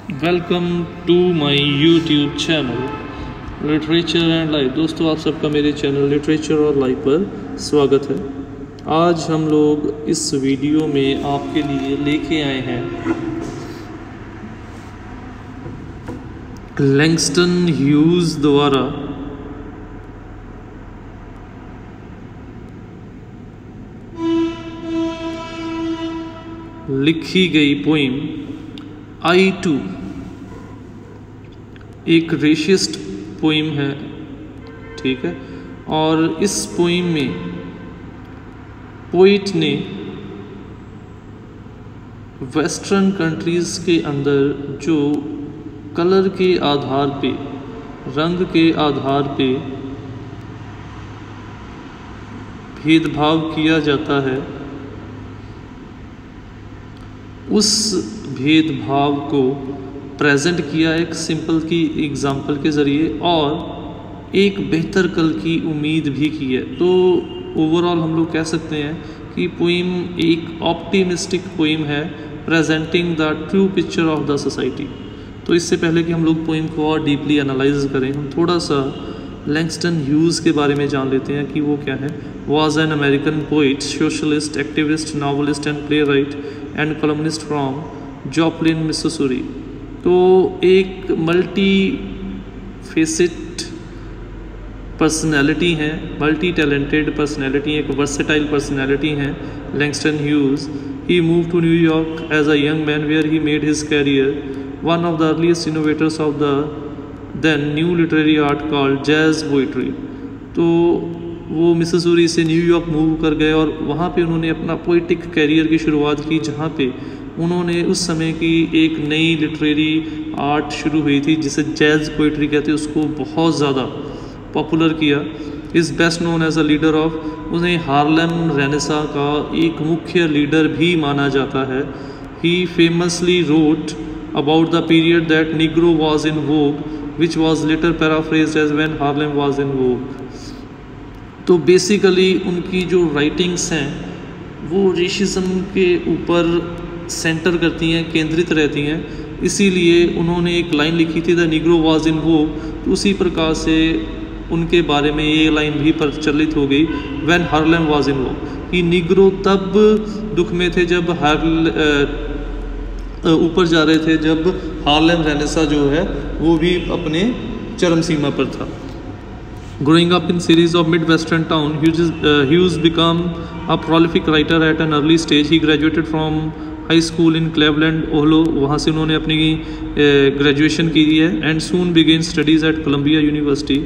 Welcome to my YouTube channel literature and life. दोस्तों, आप सबका मेरे चैनल लिटरेचर और लाइफ पर स्वागत है। आज हम लोग इस वीडियो में आपके लिए लेके आए हैं लैंगस्टन ह्यूज द्वारा लिखी गई पोइम आई टू। एक रेशिस्ट पोइम है, ठीक है। और इस पोइम में पोइट ने वेस्टर्न कंट्रीज़ के अंदर जो कलर के आधार पे, रंग के आधार पे भेदभाव किया जाता है, उस भेदभाव को प्रेजेंट किया एक सिंपल की एग्जाम्पल के ज़रिए और एक बेहतर कल की उम्मीद भी की है। तो ओवरऑल हम लोग कह सकते हैं कि पोइम एक ऑप्टिमिस्टिक पोइम है, presenting the true picture of the society. तो इससे पहले कि हम लोग पोइम को और डीपली एनालाइज करें, हम थोड़ा सा लैंगस्टन ह्यूज के बारे में जान लेते हैं कि वो क्या है। Was an American poet, socialist, activist, novelist and playwright and columnist from Joplin, Mississippi. तो एक मल्टी फेसेट पर्सनैलिटी हैं, मल्टी टैलेंटेड पर्सनैलिटी, एक वर्सेटाइल पर्सनैलिटी हैं Langston Hughes. He move to New York as a young man where he made his career, one of the earliest innovators of the then new literary art called jazz poetry. तो वो Mississippi से New York move कर गए और वहाँ पे उन्होंने अपना पोइटिक कैरियर की शुरुआत की, जहाँ पे उन्होंने उस समय की एक नई लिटरेरी आर्ट शुरू हुई थी जिसे जैज़ पोइट्री कहते हैं, उसको बहुत ज़्यादा पॉपुलर किया। Is best known as a leader of, उन्हें हार्लेम रेनेसा का एक मुख्य लीडर भी माना जाता है। He famously wrote about the period that Negro was in vogue which was later paraphrased as when Harlem was in vogue। तो basically उनकी जो राइटिंग्स हैं वो रेशिज्म के ऊपर सेंटर करती हैं, केंद्रित रहती हैं। इसीलिए उन्होंने एक लाइन लिखी थी द निग्रो वाज इन वोग, तो उसी प्रकार से उनके बारे में ये लाइन भी प्रचलित हो गई व्हेन हार्लेम वाज इन वोग, कि निग्रो तब दुख में थे जब ऊपर जा रहे थे, जब हार्लेम रेनेसा जो है वो भी अपने चरम सीमा पर था। Growing up in series of mid-western town, Hughes became a prolific writer at an early stage. He graduated from high school in Cleveland, Ohio, वहाँ से उन्होंने अपनी ग्रेजुएशन की है, and soon began studies at Columbia University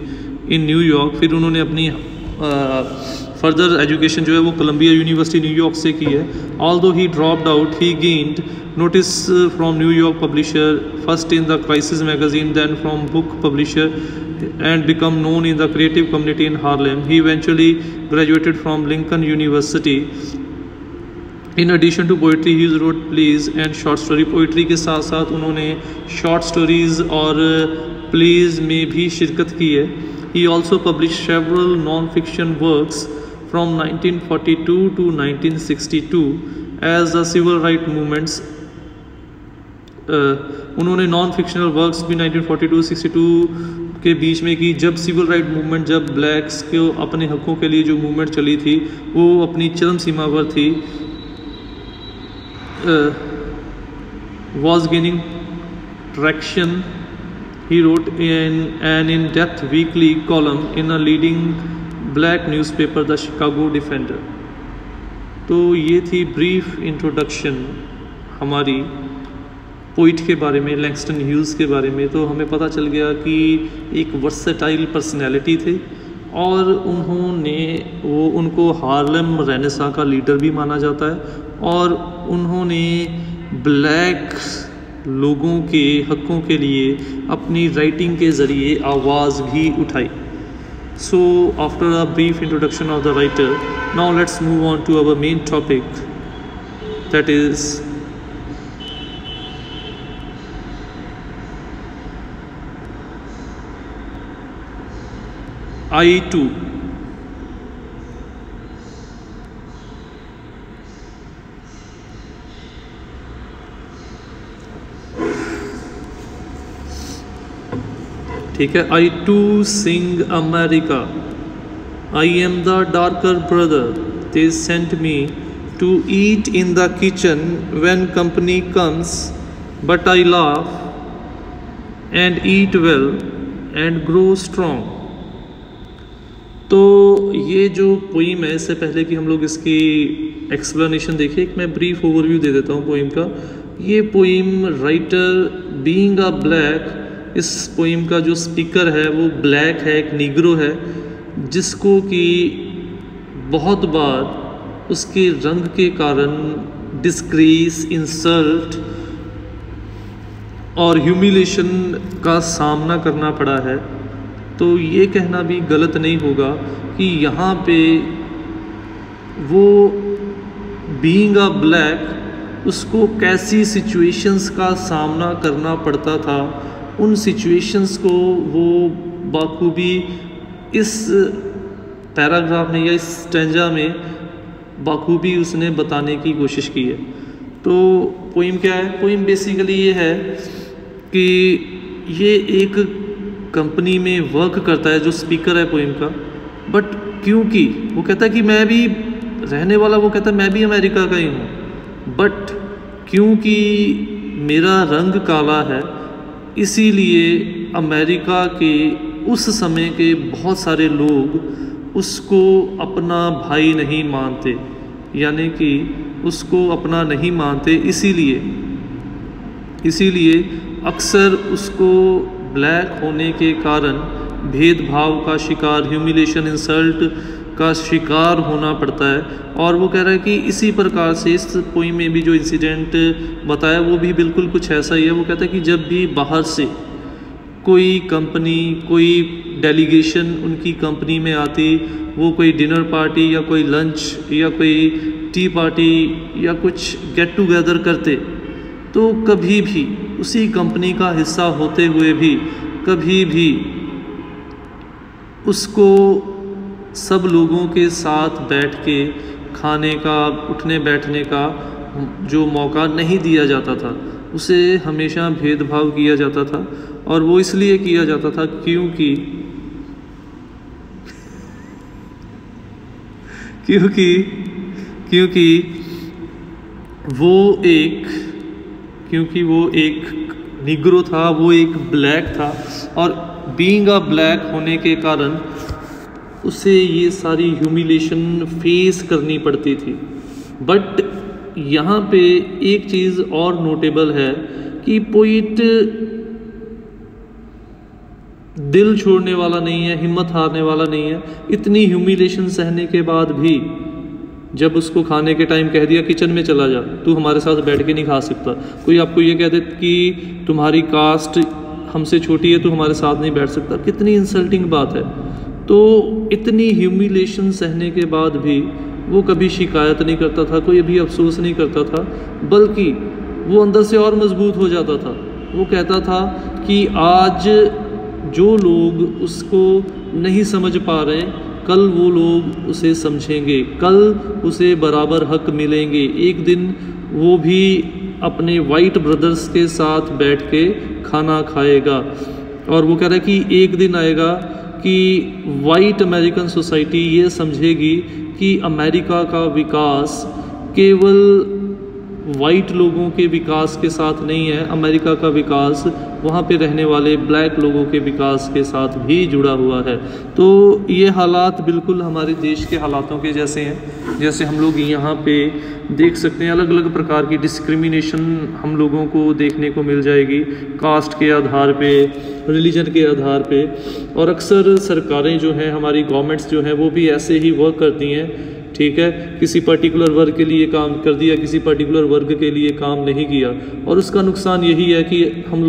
in New York। फिर उन्होंने अपनी further education जो है वो कोलंबिया यूनिवर्सिटी न्यूयॉर्क से की है। Although he dropped out, he gained notice from New York publisher, first in the Crisis magazine, then from book publisher, and become known in the creative community in Harlem. He eventually graduated from Lincoln University. In addition to poetry, he wrote plays and short story। Poetry के साथ साथ उन्होंने short stories और pledge में भी शिरकत की है। He also published several non-fiction works from 1942 to 1962 as the civil rights movements। उन्होंने नॉन फिक्शनल वर्क्स भी 1942-62 के बीच में की, जब सिविल राइट मूवमेंट, जब ब्लैक्स को अपने हकों के लिए जो मूवमेंट चली थी वो अपनी चरम सीमा पर थी। was gaining traction, he wrote in an in-depth weekly column in a leading black newspaper, the Chicago Defender। तो ये थी ब्रीफ इंट्रोडक्शन हमारी पोइट के बारे में, लैंगस्टन ह्यूज के बारे में। तो हमें पता चल गया कि एक वर्सेटाइल पर्सनैलिटी थे और उनको हार्लेम रेनेसा का लीडर भी माना जाता है, और उन्होंने ब्लैक लोगों के हकों के लिए अपनी राइटिंग के ज़रिए आवाज़ भी उठाई। So after a brief introduction of the writer, now let's move on to our main topic, that is I too. ठीक है, I too sing America, I am the darker brother, they sent me to eat in the kitchen when company comes, but I laugh and eat well and grow strong. तो ये जो poem है, इससे पहले कि हम लोग इसकी एक्सप्लेनेशन देखिए, एक मैं ब्रीफ ओवरव्यू दे देता हूँ पोइम का। ये poem writer being a black, इस पोइम का जो स्पीकर है वो ब्लैक है, एक निग्रो है, जिसको कि बहुत बार उसके रंग के कारण डिस्ग्रेस, इंसल्ट और ह्यूमिलेशन का सामना करना पड़ा है। तो ये कहना भी गलत नहीं होगा कि यहाँ पे वो बीइंग अ ब्लैक उसको कैसी सिचुएशंस का सामना करना पड़ता था, उन सिचुएशंस को वो बाखूबी इस पैराग्राफ में या इस स्टैंजा में बाखूबी उसने बताने की कोशिश की है। तो पोइम क्या है? पोइम बेसिकली ये है कि ये एक कंपनी में वर्क करता है, जो स्पीकर है पोइम का, बट क्योंकि वो कहता है कि मैं भी रहने वाला, वो कहता है मैं भी अमेरिका का ही हूँ, बट क्योंकि मेरा रंग काला है इसीलिए अमेरिका के उस समय के बहुत सारे लोग उसको अपना भाई नहीं मानते, यानी कि उसको अपना नहीं मानते, इसीलिए अक्सर उसको ब्लैक होने के कारण भेदभाव का शिकार, ह्यूमिलेशन, इंसल्ट का शिकार होना पड़ता है। और वो कह रहा है कि इसी प्रकार से इस पोइम में भी जो इंसिडेंट बताया वो भी बिल्कुल कुछ ऐसा ही है। वो कहता है कि जब भी बाहर से कोई कंपनी, कोई डेलीगेशन उनकी कंपनी में आती, वो कोई डिनर पार्टी या कोई लंच या कोई टी पार्टी या कुछ गेट टुगेदर करते, तो कभी भी उसी कंपनी का हिस्सा होते हुए भी कभी भी उसको सब लोगों के साथ बैठ के खाने का, उठने बैठने का जो मौका नहीं दिया जाता था, उसे हमेशा भेदभाव किया जाता था। और वो इसलिए किया जाता था क्योंकि वो एक निग्रो था, वो एक ब्लैक था, और बीइंग अ ब्लैक होने के कारण उसे ये सारी ह्यूमिलेशन फेस करनी पड़ती थी। बट यहाँ पे एक चीज़ और नोटेबल है कि पोइट दिल छोड़ने वाला नहीं है, हिम्मत हारने वाला नहीं है। इतनी ह्यूमिलेशन सहने के बाद भी जब उसको खाने के टाइम कह दिया किचन में चला जा, तू हमारे साथ बैठ के नहीं खा सकता, कोई आपको ये कह दे कि तुम्हारी कास्ट हमसे छोटी है, तू हमारे साथ नहीं बैठ सकता, कितनी इंसल्टिंग बात है। तो इतनी ह्यूमिलेशन सहने के बाद भी वो कभी शिकायत नहीं करता था, कोई भी अफसोस नहीं करता था, बल्कि वो अंदर से और मजबूत हो जाता था। वो कहता था कि आज जो लोग उसको नहीं समझ पा रहे, कल वो लोग उसे समझेंगे, कल उसे बराबर हक मिलेंगे, एक दिन वो भी अपने वाइट ब्रदर्स के साथ बैठ के खाना खाएगा। और वो कह रहा है कि एक दिन आएगा कि वाइट अमेरिकन सोसाइटी ये समझेगी कि अमेरिका का विकास केवल वाइट लोगों के विकास के साथ नहीं है, अमेरिका का विकास वहाँ पे रहने वाले ब्लैक लोगों के विकास के साथ भी जुड़ा हुआ है। तो ये हालात बिल्कुल हमारे देश के हालातों के जैसे हैं, जैसे हम लोग यहाँ पे देख सकते हैं अलग अलग प्रकार की डिस्क्रिमिनेशन हम लोगों को देखने को मिल जाएगी, कास्ट के आधार पे, रिलीजन के आधार पे। और अक्सर सरकारें जो हैं, हमारी गवर्नमेंट्स जो हैं, वो भी ऐसे ही वर्क करती हैं, ठीक है, किसी पर्टिकुलर वर्ग के लिए काम कर दिया, किसी पर्टिकुलर वर्ग के लिए काम नहीं किया। और उसका नुकसान यही है कि हम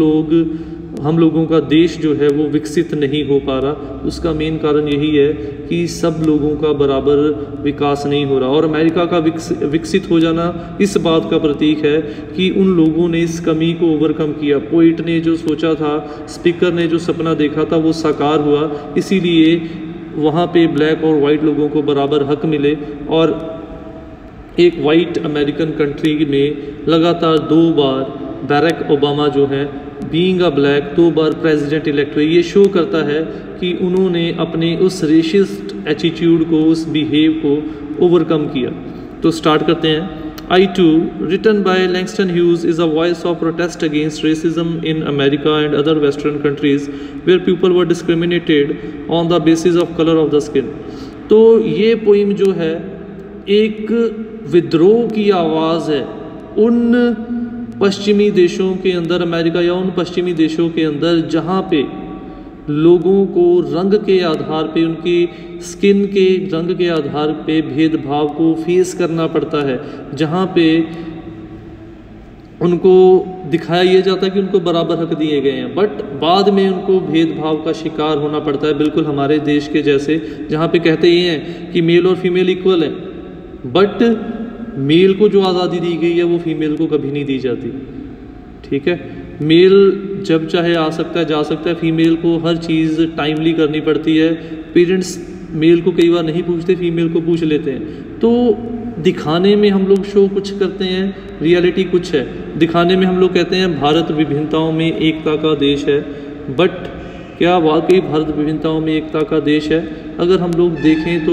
लोगों का देश जो है वो विकसित नहीं हो पा रहा। उसका मेन कारण यही है कि सब लोगों का बराबर विकास नहीं हो रहा। और अमेरिका का विकसित हो जाना इस बात का प्रतीक है कि उन लोगों ने इस कमी को ओवरकम किया। पोइट ने जो सोचा था, स्पीकर ने जो सपना देखा था, वो साकार हुआ। इसीलिए वहाँ पे ब्लैक और वाइट लोगों को बराबर हक मिले। और एक वाइट अमेरिकन कंट्री में लगातार 2 बार बैरक ओबामा जो है being a black 2 bar president elect हुए। ये शो करता है कि उन्होंने अपने उस रेसिस्ट एटीट्यूड को, उस बिहेव को ओवरकम किया। तो स्टार्ट करते हैं। I too, written by Langston Hughes, is a voice of protest against racism in America and other Western countries where people were discriminated on the basis of color of the skin। तो ये poem जो है एक विद्रोह की आवाज़ है उन पश्चिमी देशों के अंदर, अमेरिका या उन पश्चिमी देशों के अंदर जहाँ पे लोगों को रंग के आधार पे, उनकी स्किन के रंग के आधार पे भेदभाव को फेस करना पड़ता है, जहाँ पे उनको दिखाया ये जाता है कि उनको बराबर हक दिए गए हैं, बट बाद में उनको भेदभाव का शिकार होना पड़ता है, बिल्कुल हमारे देश के जैसे, जहाँ पे कहते ये हैं कि मेल और फीमेल इक्वल है, बट मेल को जो आज़ादी दी गई है वो फीमेल को कभी नहीं दी जाती। ठीक है, मेल जब चाहे आ सकता है, जा सकता है, फीमेल को हर चीज़ टाइमली करनी पड़ती है। पेरेंट्स मेल को कई बार नहीं पूछते, फीमेल को पूछ लेते हैं। तो दिखाने में हम लोग शो कुछ करते हैं, रियलिटी कुछ है। दिखाने में हम लोग कहते हैं भारत विभिन्नताओं में एकता का देश है, बट क्या वाकई भारत विभिन्नताओं में एकता का देश है? अगर हम लोग देखें तो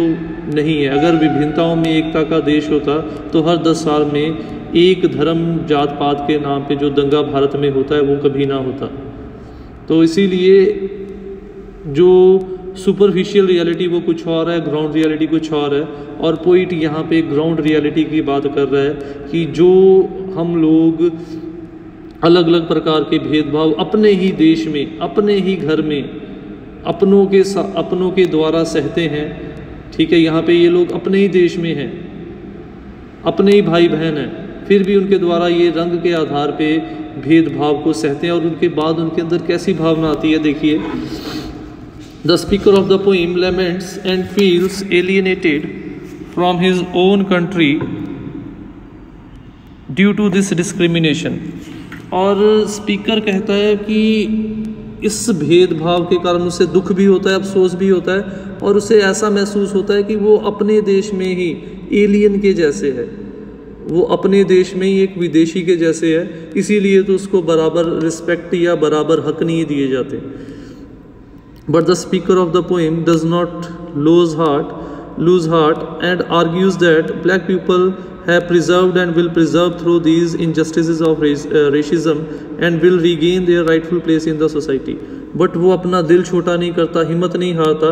नहीं है। अगर विभिन्नताओं में एकता का देश होता तो हर 10 साल में एक धर्म जात पात के नाम पे जो दंगा भारत में होता है वो कभी ना होता। तो इसीलिए जो सुपरफिशियल रियलिटी वो कुछ और है, ग्राउंड रियलिटी कुछ और है, और पोइट यहाँ पे ग्राउंड रियलिटी की बात कर रहा है कि जो हम लोग अलग अलग प्रकार के भेदभाव अपने ही देश में, अपने ही घर में अपनों के द्वारा सहते हैं। ठीक है, यहाँ पे ये लोग अपने ही देश में हैं, अपने ही भाई बहन हैं, फिर भी उनके द्वारा ये रंग के आधार पे भेदभाव को सहते हैं, और उनके बाद उनके अंदर कैसी भावना आती है। देखिए, the speaker of the poem laments and feels alienated from his own country due to this discrimination. और स्पीकर कहता है कि इस भेदभाव के कारण उसे दुख भी होता है, अफसोस भी होता है, और उसे ऐसा महसूस होता है कि वो अपने देश में ही एलियन के जैसे है, वो अपने देश में ही एक विदेशी के जैसे है, इसीलिए तो उसको बराबर रिस्पेक्ट या बराबर हक नहीं दिए जाते। But the speaker of the poem does not lose heart and argues that black people have preserved and will preserve through these injustices of racism and will regain their rightful place in the society। But वो अपना दिल छोटा नहीं करता, हिम्मत नहीं हारता,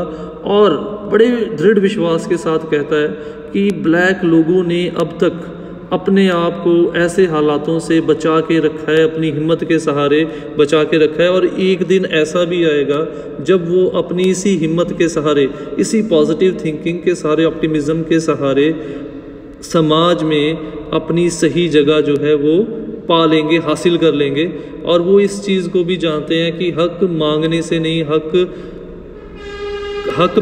और बड़े दृढ़ विश्वास के साथ कहता है कि ब्लैक लोगों ने अब तक अपने आप को ऐसे हालातों से बचा के रखा है, अपनी हिम्मत के सहारे बचा के रखा है, और एक दिन ऐसा भी आएगा जब वो अपनी इसी हिम्मत के सहारे, इसी पॉजिटिव थिंकिंग के सहारे, ऑप्टिमिज्म के सहारे समाज में अपनी सही जगह जो है वो पा लेंगे, हासिल कर लेंगे। और वो इस चीज़ को भी जानते हैं कि हक मांगने से नहीं, हक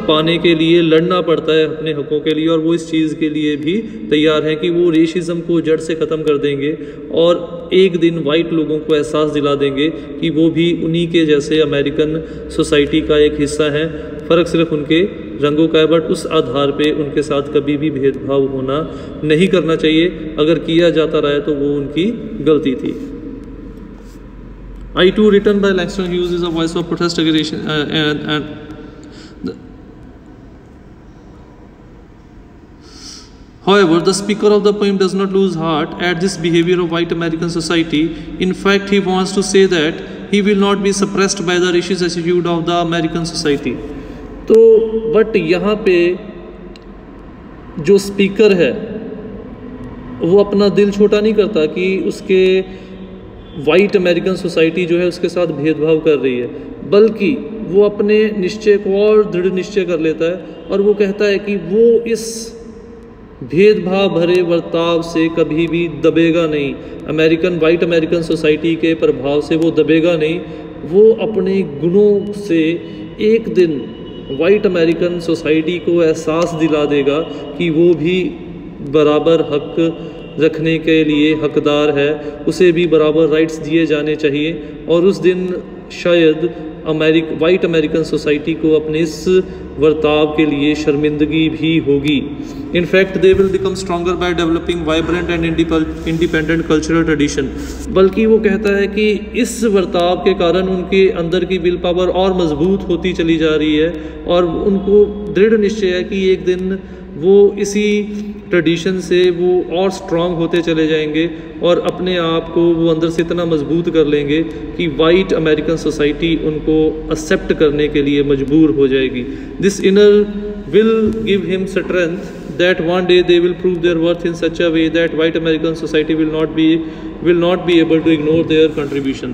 पाने के लिए लड़ना पड़ता है अपने हकों के लिए, और वो इस चीज़ के लिए भी तैयार हैं कि वो रेसिज्म को जड़ से ख़त्म कर देंगे, और एक दिन वाइट लोगों को एहसास दिला देंगे कि वो भी उन्हीं के जैसे अमेरिकन सोसाइटी का एक हिस्सा है। फ़र्क सिर्फ उनके रंगों का है, बट उस आधार पे उनके साथ कभी भी भेदभाव होना नहीं करना चाहिए। अगर किया जाता रहा तो वो उनकी गलती थी। I too, written by Langston Hughes, is a voice of protest against However, the speaker of the poem does not lose heart at this behavior of white American society. In fact, he wants to say that he will not be suppressed by the racist attitude of the American society. तो but यहाँ पे जो speaker है वो अपना दिल छोटा नहीं करता कि उसके वाइट अमेरिकन सोसाइटी जो है उसके साथ भेदभाव कर रही है, बल्कि वो अपने निश्चय को और दृढ़ निश्चय कर लेता है, और वो कहता है कि वो इस भेदभाव भरे बर्ताव से कभी भी दबेगा नहीं। वाइट अमेरिकन सोसाइटी के प्रभाव से वो दबेगा नहीं। वो अपने गुणों से एक दिन वाइट अमेरिकन सोसाइटी को एहसास दिला देगा कि वो भी बराबर हक रखने के लिए हकदार है, उसे भी बराबर राइट्स दिए जाने चाहिए। और उस दिन शायद वाइट अमेरिकन सोसाइटी को अपने इस बर्ताव के लिए शर्मिंदगी भी होगी। In fact they will become stronger by developing vibrant and independent cultural tradition. बल्कि वो कहता है कि इस बर्ताव के कारण उनके अंदर की विल पावर और मजबूत होती चली जा रही है और उनको दृढ़ निश्चय है कि एक दिन वो इसी ट्रेडिशन से वो और स्ट्रांग होते चले जाएंगे और अपने आप को वो अंदर से इतना मजबूत कर लेंगे कि वाइट अमेरिकन सोसाइटी उनको एक्सेप्ट करने के लिए मजबूर हो जाएगी। This inner will give him strength that one day they will prove their worth in such a way that white American society will not be able to ignore their contribution।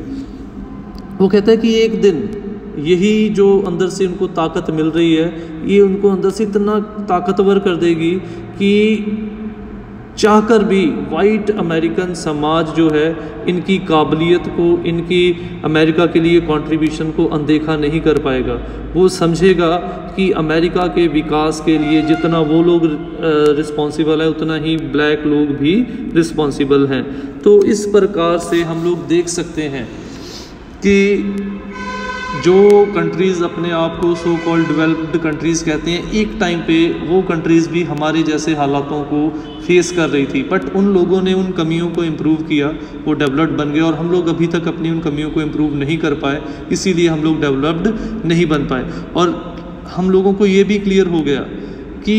वो कहता है कि एक दिन यही जो अंदर से उनको ताकत मिल रही है ये उनको अंदर से इतना ताकतवर कर देगी कि चाहकर भी वाइट अमेरिकन समाज जो है इनकी काबिलियत को, इनकी अमेरिका के लिए कंट्रीब्यूशन को अनदेखा नहीं कर पाएगा। वो समझेगा कि अमेरिका के विकास के लिए जितना वो लोग रिस्पॉन्सिबल है उतना ही ब्लैक लोग भी रिस्पॉन्सिबल हैं। तो इस प्रकार से हम लोग देख सकते हैं कि जो कंट्रीज़ अपने आप को सो कॉल्ड डेवलप्ड कंट्रीज़ कहते हैं, एक टाइम पे वो कंट्रीज़ भी हमारे जैसे हालातों को फेस कर रही थी, बट उन लोगों ने उन कमियों को इम्प्रूव किया, वो डेवलप्ड बन गए और हम लोग अभी तक अपनी उन कमियों को इम्प्रूव नहीं कर पाए, इसीलिए हम लोग डेवलप्ड नहीं बन पाए। और हम लोगों को ये भी क्लियर हो गया कि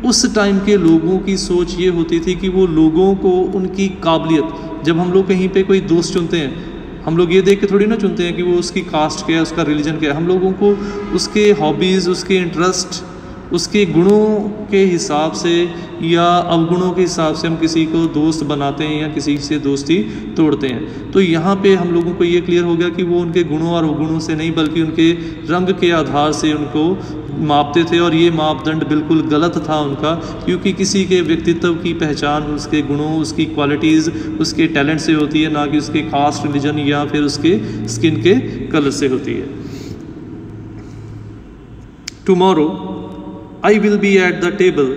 उस टाइम के लोगों की सोच ये होती थी कि वो लोगों को उनकी काबिलियत, जब हम लोग कहीं पे कोई दोस्त चुनते हैं हम लोग ये देख के थोड़ी ना चुनते हैं कि वो उसकी कास्ट क्या है, उसका रिलीजन क्या है। हम लोगों को उसके हॉबीज़, उसके इंटरेस्ट, उसके गुणों के हिसाब से या अवगुणों के हिसाब से हम किसी को दोस्त बनाते हैं या किसी से दोस्ती तोड़ते हैं। तो यहाँ पे हम लोगों को ये क्लियर हो गया कि वो उनके गुणों और अवगुणों से नहीं बल्कि उनके रंग के आधार से उनको मापते थे और ये मापदंड बिल्कुल गलत था उनका, क्योंकि किसी के व्यक्तित्व की पहचान उसके गुणों, उसकी क्वालिटीज़, उसके टैलेंट से होती है, ना कि उसके कास्ट, रिलीजन या फिर उसके स्किन के कलर से होती है। Tomorrow I will be at the table.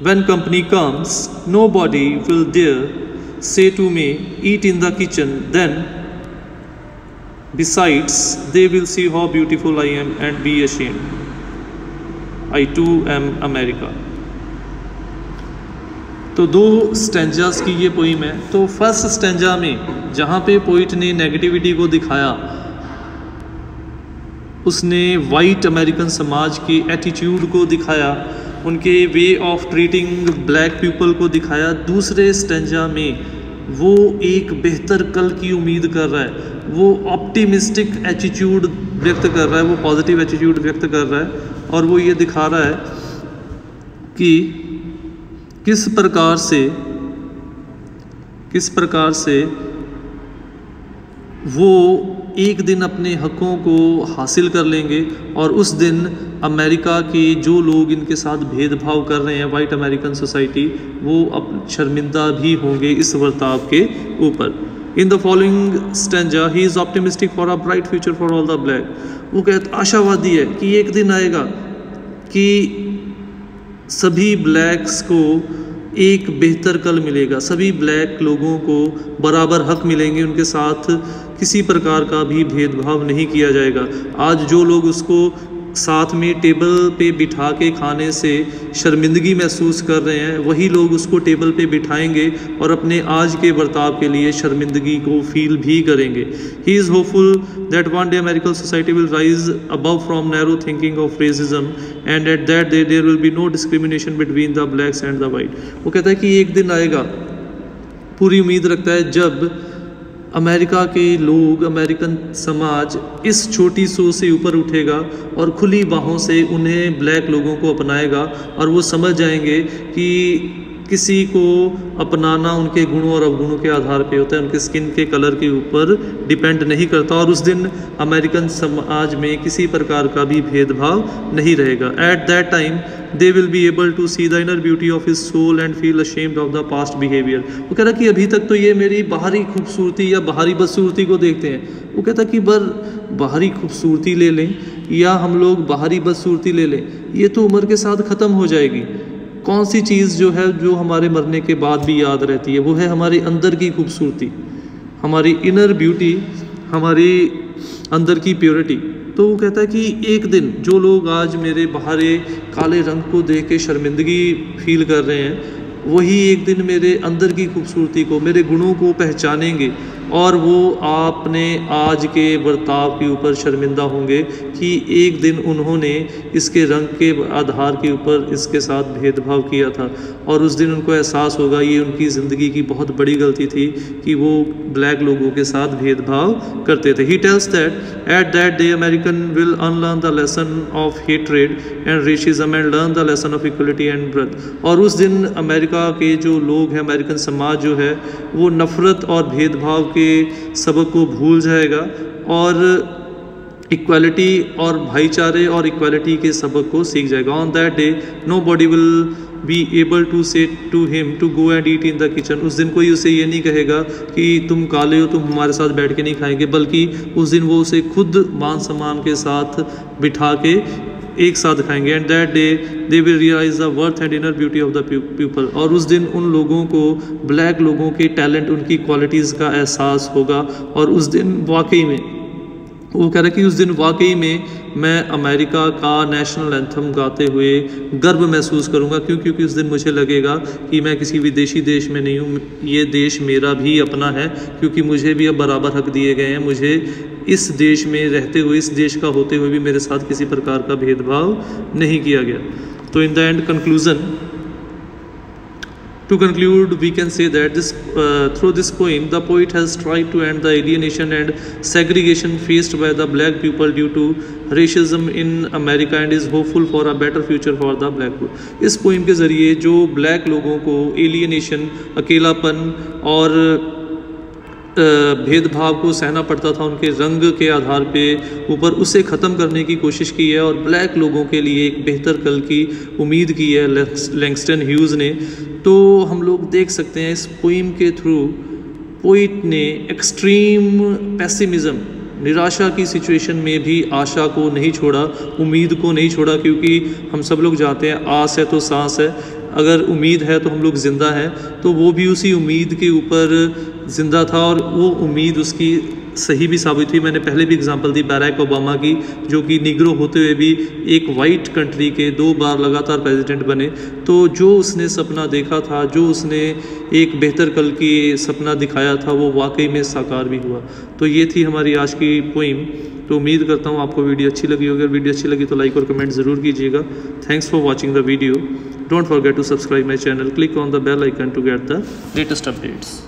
When company comes, nobody will dare say to me, eat in the kitchen. Then, besides, they will see how beautiful I am and be ashamed. I too am America. तो दो stanzas की ये poem है। तो first stanza में जहाँ पे poet ने नेगेटिविटी को दिखाया, उसने वाइट अमेरिकन समाज के एटीट्यूड को दिखाया, उनके way of treating black people को दिखाया। दूसरे स्टेंजा में वो एक बेहतर कल की उम्मीद कर रहा है, वो ऑप्टिमिस्टिक एटीट्यूड व्यक्त कर रहा है, वो पॉजिटिव एटीट्यूड व्यक्त कर रहा है और वो ये दिखा रहा है कि किस प्रकार से वो एक दिन अपने हकों को हासिल कर लेंगे और उस दिन अमेरिका के जो लोग इनके साथ भेदभाव कर रहे हैं, वाइट अमेरिकन सोसाइटी, वो अब शर्मिंदा भी होंगे इस बर्ताव के ऊपर। In the following stanza he is optimistic for a bright future for all the black. वो कहता आशावादी है कि एक दिन आएगा कि सभी ब्लैक्स को एक बेहतर कल मिलेगा, सभी ब्लैक लोगों को बराबर हक मिलेंगे, उनके साथ किसी प्रकार का भी भेदभाव नहीं किया जाएगा। आज जो लोग उसको साथ में टेबल पे बिठा के खाने से शर्मिंदगी महसूस कर रहे हैं, वही लोग उसको टेबल पे बिठाएंगे और अपने आज के बर्ताव के लिए शर्मिंदगी को फील भी करेंगे। He is hopeful that one day American society will rise above from narrow thinking of racism and at that day there will be no discrimination between the blacks and the white. वो कहता है कि एक दिन आएगा, पूरी उम्मीद रखता है, जब अमेरिका के लोग, अमेरिकन समाज इस छोटी सोच से ऊपर उठेगा और खुली बाहों से उन्हें ब्लैक लोगों को अपनाएगा और वो समझ जाएंगे कि किसी को अपनाना उनके गुणों और अवगुणों के आधार पे होता है, उनके स्किन के कलर के ऊपर डिपेंड नहीं करता और उस दिन अमेरिकन समाज में किसी प्रकार का भी भेदभाव नहीं रहेगा। At that time they will be able to see the inner beauty of his soul and feel ashamed of the past behaviour. वो कह रहा कि अभी तक तो ये मेरी बाहरी खूबसूरती या बाहरी बदसूरती को देखते हैं। वो कहता कि बाहरी खूबसूरती ले लें या हम लोग बाहरी बदसूरती ले लें, ये तो उम्र के साथ ख़त्म हो जाएगी। कौन सी चीज़ जो है जो हमारे मरने के बाद भी याद रहती है, वो है हमारे अंदर की खूबसूरती, हमारी इनर ब्यूटी, हमारी अंदर की प्योरिटी। तो वो कहता है कि एक दिन जो लोग आज मेरे बाहरी काले रंग को देख के शर्मिंदगी फील कर रहे हैं, वही एक दिन मेरे अंदर की खूबसूरती को, मेरे गुणों को पहचानेंगे और वो आपने आज के बर्ताव के ऊपर शर्मिंदा होंगे कि एक दिन उन्होंने इसके रंग के आधार के ऊपर इसके साथ भेदभाव किया था। और उस दिन उनको एहसास होगा ये उनकी ज़िंदगी की बहुत बड़ी गलती थी कि वो ब्लैक लोगों के साथ भेदभाव करते थे। He tells that at that day American will unlearn the lesson of hatred and racism and learn the lesson of equality and booth. और उस दिन अमेरिका के जो लोग हैं, अमेरिकन समाज जो है, वो नफ़रत और भेदभाव के सबक को भूल जाएगा और इक्वालिटी और भाईचारे और इक्वालिटी के सबक को सीख जाएगा। On that day nobody will be able to say to him to go and eat in the kitchen. उस दिन कोई उसे ये नहीं कहेगा कि तुम काले हो, तुम हमारे साथ बैठ के नहीं खाएंगे, बल्कि उस दिन वो उसे खुद मान सम्मान के साथ बिठा के एक साथ खाएंगे। And that day they will realise the worth and inner beauty of the people. और उस दिन उन लोगों को, ब्लैक लोगों के टैलेंट, उनकी क्वालिटीज़ का एहसास होगा। और उस दिन वाकई में वो कह रहा है कि उस दिन वाकई में मैं अमेरिका का नेशनल एंथम गाते हुए गर्व महसूस करूंगा। क्योंकि उस दिन मुझे लगेगा कि मैं किसी विदेशी देश में नहीं हूँ, ये देश मेरा भी अपना है, क्योंकि मुझे भी अब बराबर हक दिए गए हैं। मुझे इस देश में रहते हुए, इस देश का होते हुए भी मेरे साथ किसी प्रकार का भेदभाव नहीं किया गया। तो in the end conclusion, to conclude, we can say that through this poem, the poet has tried to end the alienation and segregation faced by the black people due to racism in America and is hopeful for a better future for the black people। इस poem के ज़रिए जो black लोगों को alienation, अकेलापन और भेदभाव को सहना पड़ता था उनके रंग के आधार पे ऊपर, उसे ख़त्म करने की कोशिश की है और ब्लैक लोगों के लिए एक बेहतर कल की उम्मीद की है लैंगस्टन ह्यूज़ ने। तो हम लोग देख सकते हैं इस पोइम के थ्रू पोइट ने एक्सट्रीम पेसिमिज़म, निराशा की सिचुएशन में भी आशा को नहीं छोड़ा, उम्मीद को नहीं छोड़ा। क्योंकि हम सब लोग जानते हैं आस है तो सांस है, अगर उम्मीद है तो हम लोग ज़िंदा हैं। तो वो भी उसी उम्मीद के ऊपर ज़िंदा था और वो उम्मीद उसकी सही भी साबित हुई। मैंने पहले भी एग्जांपल दी बैराक ओबामा की, जो कि निग्रो होते हुए भी एक वाइट कंट्री के 2 बार लगातार प्रेसिडेंट बने। तो जो उसने सपना देखा था, जो उसने एक बेहतर कल की सपना दिखाया था, वो वाकई में साकार भी हुआ। तो ये थी हमारी आज की पोइम। तो उम्मीद करता हूँ आपको वीडियो अच्छी लगी होगी। अगर वीडियो अच्छी लगी तो लाइक और कमेंट ज़रूर कीजिएगा। Thanks for watching the video. Don't forget to subscribe my channel, click on the bell icon to get the latest updates.